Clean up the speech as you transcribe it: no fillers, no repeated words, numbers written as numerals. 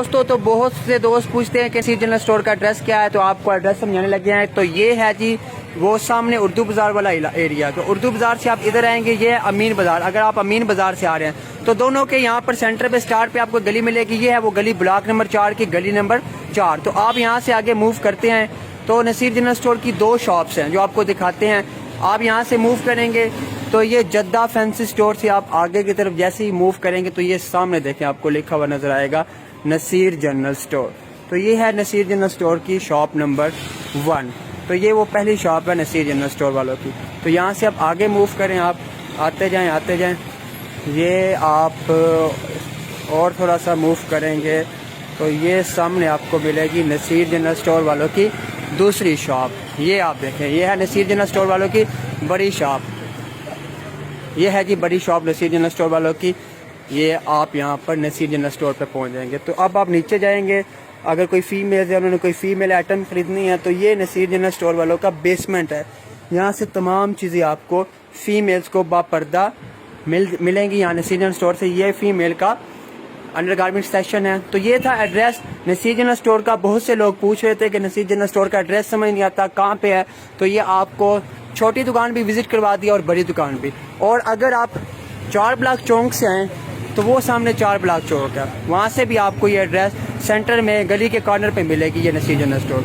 दोस्तों तो बहुत से दोस्त पूछते हैं कि नसीर जनरल स्टोर का एड्रेस क्या है, तो आपको एड्रेस समझाने लगे हैं। तो ये है जी वो सामने उर्दू बाजार वाला एरिया। तो उर्दू बाजार से आप इधर आएंगे, ये है अमीन बाजार। अगर आप अमीन बाजार से आ रहे हैं तो दोनों के यहाँ पर सेंटर पे स्टार्ट पे आपको गली मिलेगी। ये है वो गली, ब्लॉक नंबर 4 की गली नंबर 4। तो आप यहाँ से आगे मूव करते हैं तो नसीर जनरल स्टोर की 2 शॉप्स हैं जो आपको दिखाते हैं। आप यहाँ से मूव करेंगे तो ये जद्दा फैंसी स्टोर से आप आगे की तरफ जैसे ही मूव करेंगे तो ये सामने देखें आपको लिखा हुआ नजर आएगा नसीर जनरल स्टोर। तो ये है नसीर जनरल स्टोर की शॉप नंबर 1। तो ये वो पहली शॉप है नसीर जनरल स्टोर वालों की। तो यहाँ से आप आगे मूव करें, आप आते जाएं। ये आप और थोड़ा सा मूव करेंगे तो ये सामने आपको मिलेगी नसीर जनरल स्टोर वालों की दूसरी शॉप। ये आप देखें, ये है नसीर जनरल स्टोर वालों की बड़ी शॉप। ये है जी बड़ी शॉप नसीर जनरल स्टोर वालों की। ये आप यहाँ पर नसीर जनरल स्टोर पर पहुँच जाएंगे। तो अब आप नीचे जाएंगे, अगर कोई फीमेल है, उन्होंने कोई फीमेल आइटम खरीदनी है तो ये नसीर जनरल स्टोर वालों का बेसमेंट है। यहाँ से तमाम चीज़ें आपको फीमेल्स को बापर्दा मिलेंगी यहाँ नसीर जनरल स्टोर से। ये फीमेल का अंडरगारमेंट सेक्शन है। तो ये था एड्रेस नसीर जनरल स्टोर का। बहुत से लोग पूछ रहे थे कि नसीर जनरल स्टोर का एड्रेस समझ नहीं आता कहाँ पे है। तो ये आपको छोटी दुकान भी विजिट करवा दी और बड़ी दुकान भी। और अगर आप 4 ब्लॉक चौक से आएँ तो वो सामने 4 ब्लॉक चौक है, वहाँ से भी आपको ये एड्रेस सेंटर में गली के कॉर्नर पे मिलेगी ये नसीर जनरल स्टोर।